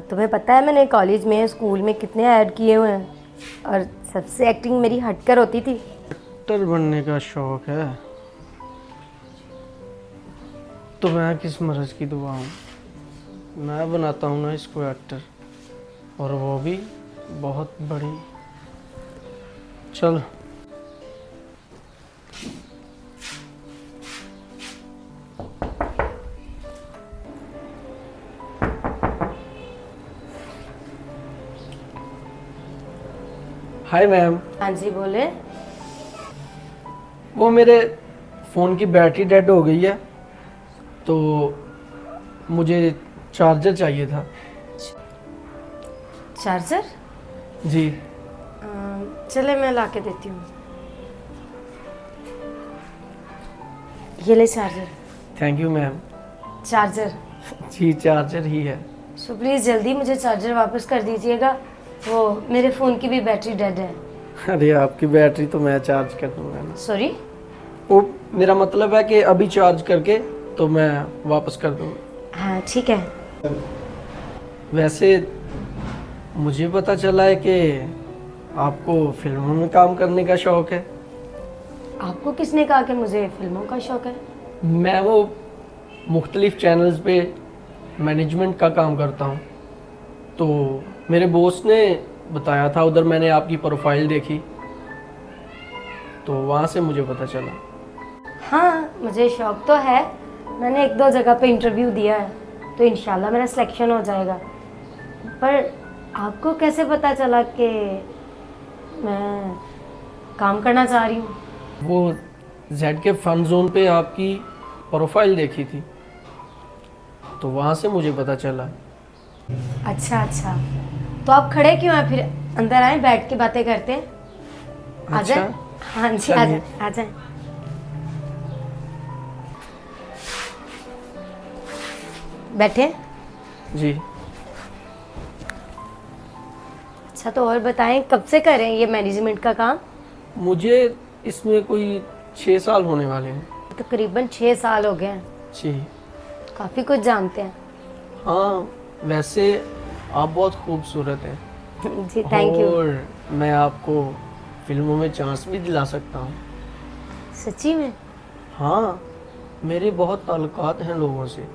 तुम्हें पता है मैंने कॉलेज में स्कूल में कितने ऐड किए हुए हैं और सबसे एक्टिंग मेरी हटकर होती थी। एक्टर बनने का शौक है तो मैं किस मर्ज की दुआ हूँ। मैं बनाता हूँ ना इसको एक्टर, और वो भी बहुत बड़ी। चल हाय मैम। हाँ जी बोले। वो मेरे फ़ोन की बैटरी डेड हो गई है तो मुझे चार्जर चाहिए था। चार्जर? जी चले मैं ला के देती हूँ। ये ले charger. Thank you ma'am. Charger. जी चार्जर ही है। सो प्लीज़ जल्दी मुझे चार्जर वापस कर दीजिएगा। वो मेरे फ़ोन की भी बैटरी डेड है। अरे आपकी बैटरी तो मैं चार्ज कर दूंगा ना। सॉरी। वो मेरा मतलब है कि अभी चार्ज करके तो मैं वापस कर दूंगा। हाँ ठीक है। वैसे मुझे पता चला है कि आपको फिल्मों में काम करने का शौक है। आपको किसने कहा कि मुझे फिल्मों का शौक है? मैं वो मुख्तलिफ चैनल्स पे मैनेजमेंट का काम करता हूँ, तो मेरे बॉस ने बताया था, उधर मैंने आपकी प्रोफाइल देखी तो वहाँ से मुझे पता चला। हाँ मुझे शौक तो है। मैंने एक दो जगह पे इंटरव्यू दिया है तो इंशाल्लाह मेरा सिलेक्शन हो जाएगा। पर आपको कैसे पता चला कि मैं काम करना चाह रही हूँ? वो जेड के फन जोन पे आपकी प्रोफाइल देखी थी तो वहाँ से मुझे पता चला। अच्छा अच्छा, तो आप खड़े क्यों हैं फिर? अंदर आए, बैठ के बातें करते हैं। आ जाए। हाँ जी आ जाए आ जाए। बैठे। जी अच्छा तो और बताएं कब से कर रहे हैं ये मैनेजमेंट का काम? मुझे इसमें कोई 6 साल होने वाले हैं। तकरीबन 6 साल हो गए हैं। जी काफ़ी कुछ जानते हैं। हाँ, वैसे आप बहुत खूबसूरत हैं जी थैंक यू। और मैं आपको फिल्मों में चांस भी दिला सकता हूँ। सच्ची में? हाँ, मेरे बहुत ताल्लुकात हैं लोगों से।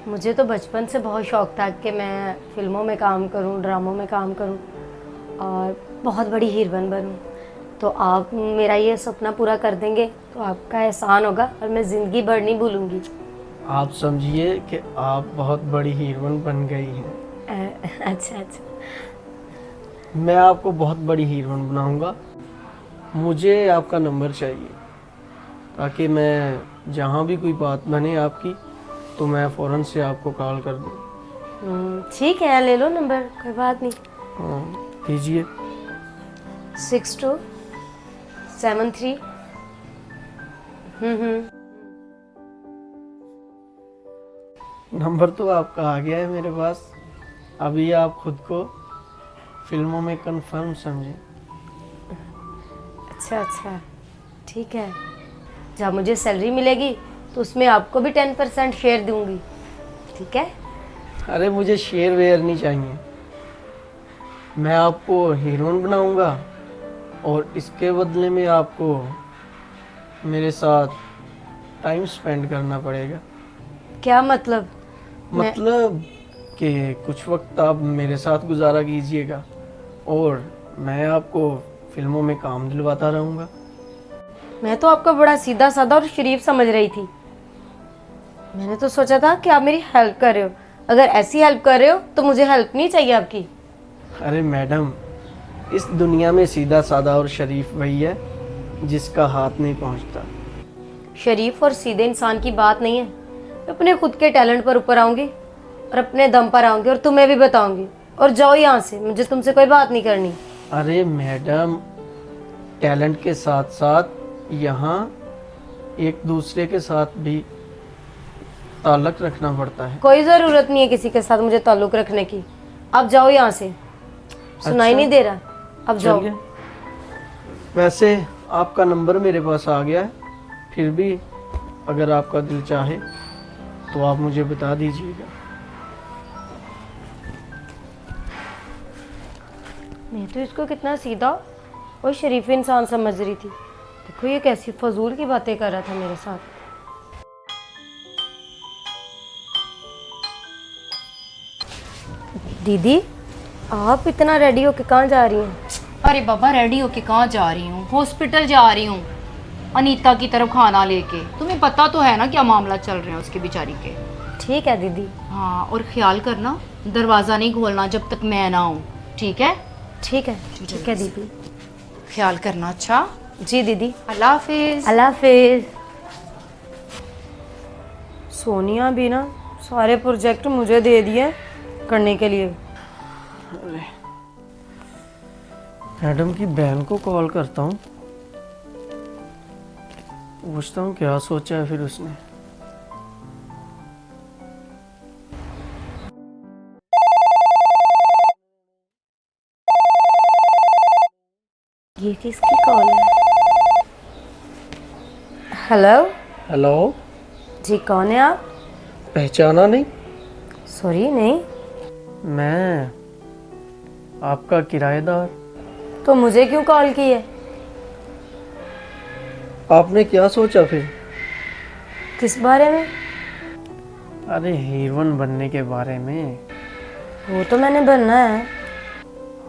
मुझे तो बचपन से बहुत शौक था कि मैं फिल्मों में काम करूं, ड्रामों में काम करूं और बहुत बड़ी हीरोइन बनूं। तो आप मेरा ये सपना पूरा कर देंगे तो आपका एहसान होगा और मैं ज़िंदगी भर नहीं भूलूंगी। आप समझिए कि आप बहुत बड़ी हीरोइन बन गई हैं। अच्छा अच्छा। मैं आपको बहुत बड़ी हीरोइन बनाऊंगा। मुझे आपका नंबर चाहिए ताकि मैं जहाँ भी कोई बात बने आपकी तो मैं फ़ौरन से आपको कॉल कर दूँ। ठीक है ले लो नंबर, कोई बात नहीं। हाँ दीजिए। 6273। नंबर तो आपका आ गया है मेरे पास। अभी आप खुद को फिल्मों में कंफर्म समझें। अच्छा अच्छा ठीक है। जब मुझे सैलरी मिलेगी तो उसमें आपको भी 10% शेयर दूंगी, ठीक है? अरे मुझे शेयर वेयर नहीं चाहिए, मैं आपको हीरोइन बनाऊंगा और इसके बदले में आपको मेरे साथ टाइम स्पेंड करना पड़ेगा। क्या मतलब? मतलब कि कुछ वक्त आप मेरे साथ गुजारा कीजिएगा और मैं आपको फिल्मों में काम दिलवाता रहूँगा। मैं तो आपको बड़ा सीधा साधा और शरीफ समझ रही थी। मैंने तो सोचा था कि आप मेरी हेल्प कर रहे हो। अगर ऐसी हेल्प कर रहे हो तो मुझे हेल्प नहीं चाहिए आपकी। अरे मैडम, इस दुनिया में सीधा साधा और शरीफ वही है जिसका हाथ नहीं पहुंचता। शरीफ और सीधे इंसान की बात नहीं है। मैं अपने खुद के टैलेंट पर ऊपर आऊंगी और अपने दम पर आऊंगी और तुम्हें भी बताऊंगी। और जाओ यहाँ से, मुझे तुमसे कोई बात नहीं करनी। अरे मैडम, टैलेंट के साथ साथ यहाँ एक दूसरे के साथ भी ताल्लुक रखना पड़ता है। कोई ज़रूरत नहीं है किसी के साथ मुझे ताल्लुक रखने की। अब जाओ यहाँ से। सुनाई नहीं दे रहा? अब जाओ। चलिए, वैसे आपका नंबर मेरे पास आ गया है, फिर भी अगर आपका दिल चाहे तो आप मुझे बता दीजिएगा। मैं तो इसको कितना सीधा और शरीफ इंसान समझ रही थी। देखो ये कैसी फजूल की बातें कर रहा था मेरे साथ। दीदी, आप इतना रेडी होके कहाँ जा रही हैं? अरे बाबा, रेडी होके कहाँ जा रही हूँ? हॉस्पिटल जा रही हूँ अनीता की तरफ खाना लेके। तुम्हें पता तो है ना क्या मामला चल रहे हैं उसके बेचारी के। ठीक है दीदी। हाँ, और ख्याल करना दरवाज़ा नहीं खोलना जब तक मैं ना आऊँ, ठीक है? ठीक है दीदी। ख्याल करना। अच्छा जी दीदी। अल्लाह हाफिज। अल्लाह हाफिज। सोनिया भी ना सारे प्रोजेक्ट मुझे दे दिए करने के लिए। मैडम की बहन को कॉल करता हूँ, पूछता हूँ क्या सोचा है फिर उसने। ये किसकी कॉल है? हेलो। हेलो, जी कौन है आप? पहचाना नहीं? सॉरी नहीं। मैं आपका किराएदार। तो मुझे क्यों कॉल की है? आपने क्या सोचा फिर? किस बारे में? अरे हीरोइन बनने के बारे में। वो तो मैंने बनना है।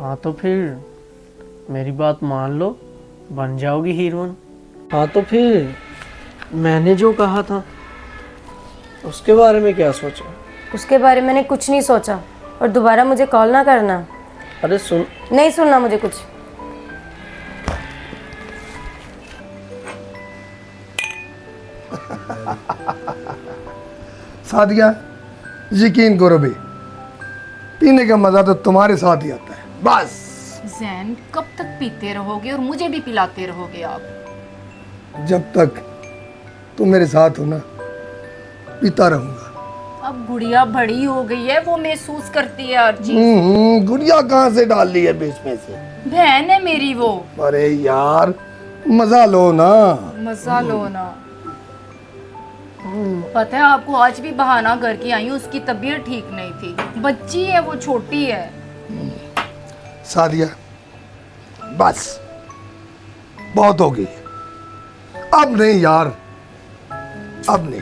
हाँ तो फिर मेरी बात मान लो, बन जाओगी हीरोइन। हाँ तो फिर मैंने जो कहा था उसके बारे में क्या सोचा? उसके बारे में मैंने कुछ नहीं सोचा और दोबारा मुझे कॉल ना करना। अरे सुन, नहीं सुनना मुझे कुछ। सादिया, यकीन करो भी, पीने का मजा तो तुम्हारे साथ ही आता है। बस जैन, कब तक पीते रहोगे और मुझे भी पिलाते रहोगे आप? जब तक तुम मेरे साथ हो ना, पीता रहूंगा। अब गुड़िया बड़ी हो गई है, वो महसूस करती है हर चीज। गुड़िया कहाँ से डाल ली है बीच में से? बहन है मेरी वो। अरे यार, मजा लो ना। मजा लो ना। पता है आपको, आज भी बहाना करके आई हूँ, उसकी तबीयत ठीक नहीं थी। बच्ची है वो, छोटी है। सादिया, बस बहुत हो गई। अब नहीं यार, अब नहीं।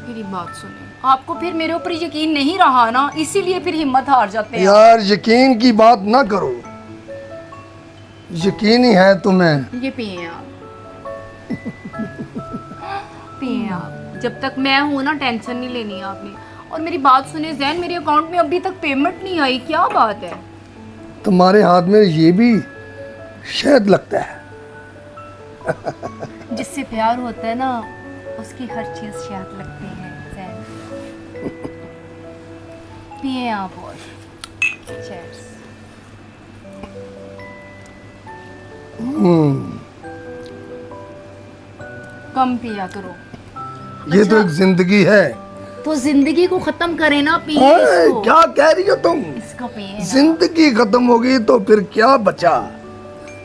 मेरी बात सुने, आपको फिर मेरे ऊपर यकीन नहीं रहा ना, इसीलिए फिर हिम्मत हार जाते हैं। यार यकीन की बात ना करो, यकीन ही है तुम्हें। ये पिए आप। पिए आप। जब तक मैं हूं ना, टेंशन नहीं लेनी आपने। और मेरी बात सुने जैन, मेरे अकाउंट में अभी तक पेमेंट नहीं आई, क्या बात है? तुम्हारे हाथ में ये भी शहद लगता है। जिससे प्यार होता है ना, उसकी हर चीज शहद लगती है जैन। पिए आप और चीयर्स। कम पिया करो। ये तो एक जिंदगी है। तो जिंदगी को खत्म करे ना, पिए अरे, इसको। क्या कह रही हो तुम? इसको पिए ना। जिंदगी खत्म हो गई तो फिर क्या बचा?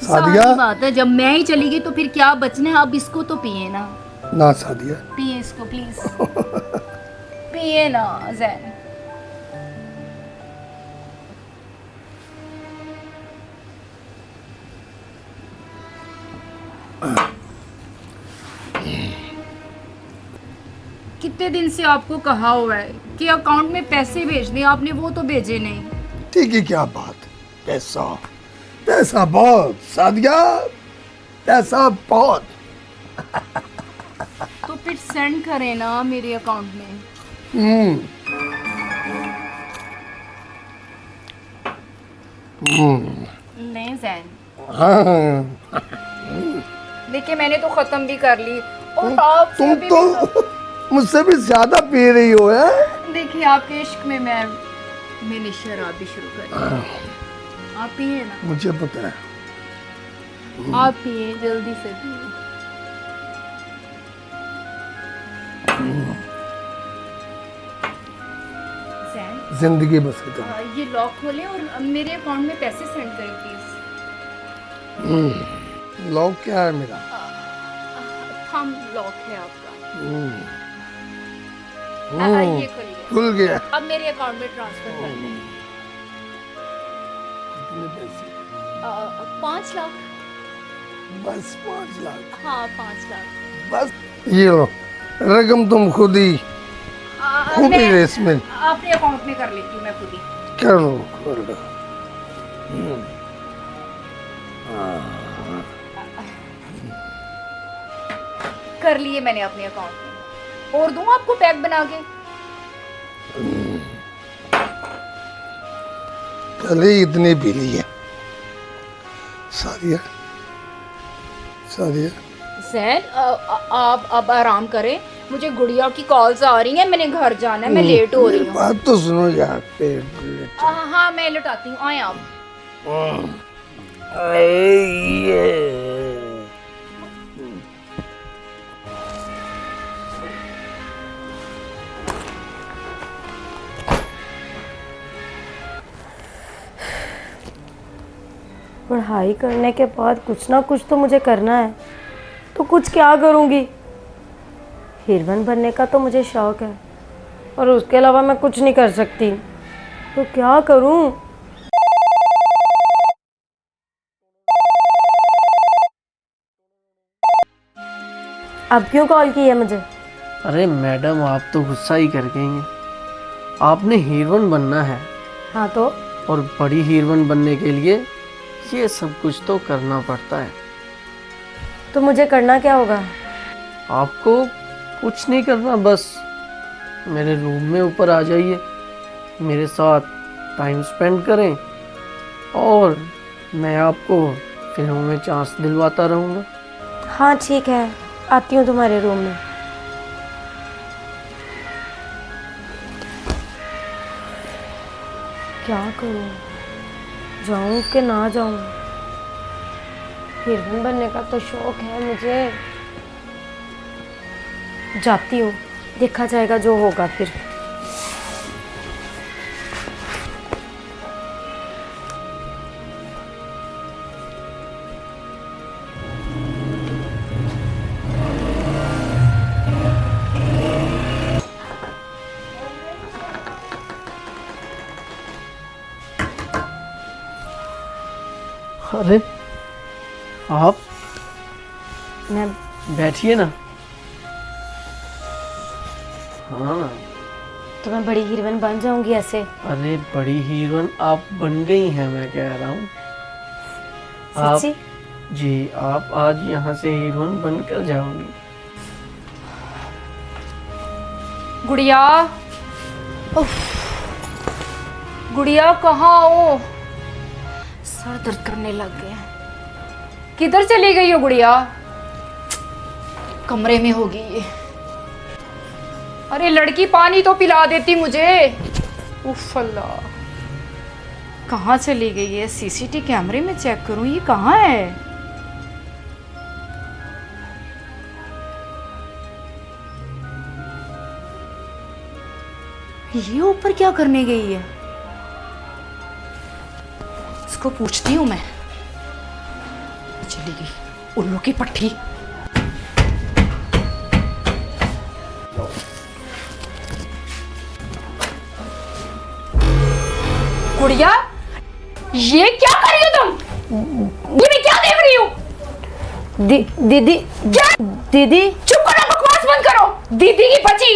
सादिया, सारी बात है, जब मैं ही चली गई तो फिर क्या बचना है? अब इसको तो पिए ना। ना सादिया, पिए इसको प्लीज। पिए ना जैन। कितने दिन से आपको कहा हुआ है कि अकाउंट में पैसे भेजने, आपने वो तो भेजे नहीं। ठीक है, क्या बात? पैसा, पैसा बहुत सादिया, पैसा बहुत। तो फिर सेंड करें ना मेरे अकाउंट में। हम्म नहीं जैन, हाँ, देखिए मैंने तो खत्म भी कर ली और आप तुम तो मुझसे भी ज्यादा पी रही हो है? देखिए आपके इश्क में मैंने शराब भी शुरू कर दी। आप पिए ना। मुझे पता है। आप पिए, जल्दी से पिए। जैन, जिंदगी बसर कर। ये लॉक खोलें और मेरे अकाउंट में पैसे सेंड करें प्लीज। लॉक क्या है मेरा? थंब लॉक है आपका। ये खोलिए। खुल गया। अब मेरे अकाउंट में ट्रांसफर कर दें। 5 लाख। बस 5 लाख, हाँ 5 लाख। बस ये लो रकम, तुम खुद ही रेस में अपने अकाउंट में कर लेती हूँ मैं खुद ही। कर लो, कर लो। कर लिए मैंने अपने अकाउंट में। और दूं आपको पैक बना के? पहले ही इतनी पी ली है सादिया, सादिया। जैन आप अब आराम करें, मुझे गुड़िया की कॉल्स आ रही हैं, मैंने घर जाना है, मैं लेट हो रही हूँ। बात तो सुनो यार, पेट हाँ मैं लौटाती हूँ, आए आप। पढ़ाई करने के बाद कुछ ना कुछ तो मुझे करना है, तो कुछ क्या करूँगी। हीरोइन बनने का तो मुझे शौक है, और उसके अलावा मैं कुछ नहीं कर सकती, तो क्या करूँ। अब क्यों कॉल की है मुझे? अरे मैडम, आप तो गुस्सा ही कर गई हैं। आपने हीरोइन बनना है, हाँ तो और बड़ी हीरोइन बनने के लिए ये सब कुछ तो करना पड़ता है। मुझे करना क्या होगा? आपको कुछ नहीं करना, बस मेरे रूम में ऊपर आ जाइए, मेरे साथ टाइम स्पेंड करें, और मैं आपको फिल्मों में चांस दिलवाता रहूँगा। हाँ ठीक है, आती हूँ तुम्हारे रूम में। क्या करूँ, जाऊँ कि ना जाऊँ? हीरोइन बनने का तो शौक है मुझे। जाती हूँ, देखा जाएगा जो होगा फिर। अरे आप मैं बैठिए ना। हाँ, तो मैं बड़ी हीरोइन बन जाऊंगी ऐसे? अरे बड़ी हीरोइन आप बन गई हैं, मैं कह रहा हूँ। आप सच्ची? जी, आप आज यहाँ से हीरोइन बनकर जाओगी। गुड़िया, उफ, गुड़िया कहाँ हो? सर दर्द करने लग गया। किधर चली गई हो गुड़िया? कमरे में होगी ये। अरे लड़की, पानी तो पिला देती मुझे। उफ अल्लाह, कहाँ चली गई है? सीसीटीवी कैमरे में चेक करूं, ये कहाँ है? ये ऊपर क्या करने गई है? इसको पूछती हूँ मैं। चली गई उल्लू की पट्टी। गुड़िया, ये क्या कर रही हो तुम? ये मैं क्या देख रही हूँ? दीदी क्या? दीदी चुप करो, बकवास बंद करो। दीदी की बची,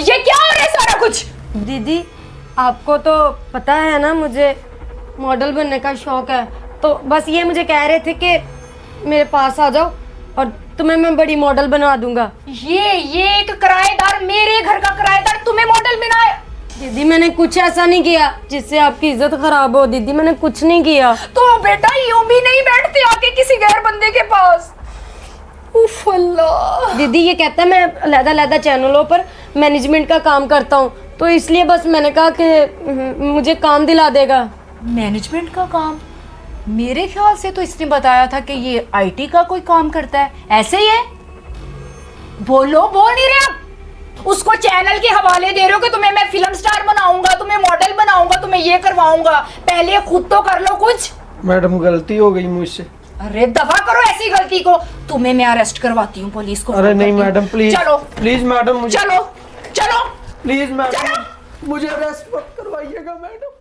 ये क्या हो रहा है सारा कुछ? दीदी, आपको तो पता है ना मुझे मॉडल बनने का शौक है, तो बस ये मुझे कह रहे थे कि मेरे पास आ जाओ और तुम्हें मैं बड़ी मॉडल बनवा दूंगा। ये एक किराएदार, मेरे घर का किराएदार तुम्हें मॉडल बनाए? दीदी मैंने कुछ ऐसा नहीं किया जिससे आपकी इज्जत खराब हो। दीदी मैंने कुछ नहीं किया। तो बेटा यूं भी नहीं बैठते आके किसी गैर बंदे के पास। उफ अल्लाह। दीदी ये कहता है मैं अलग-अलग चैनलों पर मैनेजमेंट का काम करता हूँ, तो इसलिए बस मैंने कहा कि मुझे काम दिला देगा। मैनेजमेंट का काम? मेरे ख्याल से तो इसने बताया था कि ये आईटी का कोई काम करता है। ऐसे ही है? बोलो, बोल नहीं रहे आप? उसको चैनल के हवाले दे रहे हो कि तुम्हें मैं फिल्म स्टार बनाऊंगा, तुम्हें मॉडल बनाऊंगा, तुम्हें ये करवाऊंगा। पहले खुद तो कर लो कुछ। मैडम गलती हो गई मुझसे। अरे दफा करो ऐसी गलती को। तुम्हें मैं अरेस्ट करवाती हूँ, पुलिस को। अरे नहीं मैडम, प्लीज। चलो प्लीज मैडम, मुझे चलो चलो प्लीज मैडम, मुझे अरेस्ट मत करवाइएगा मैडम।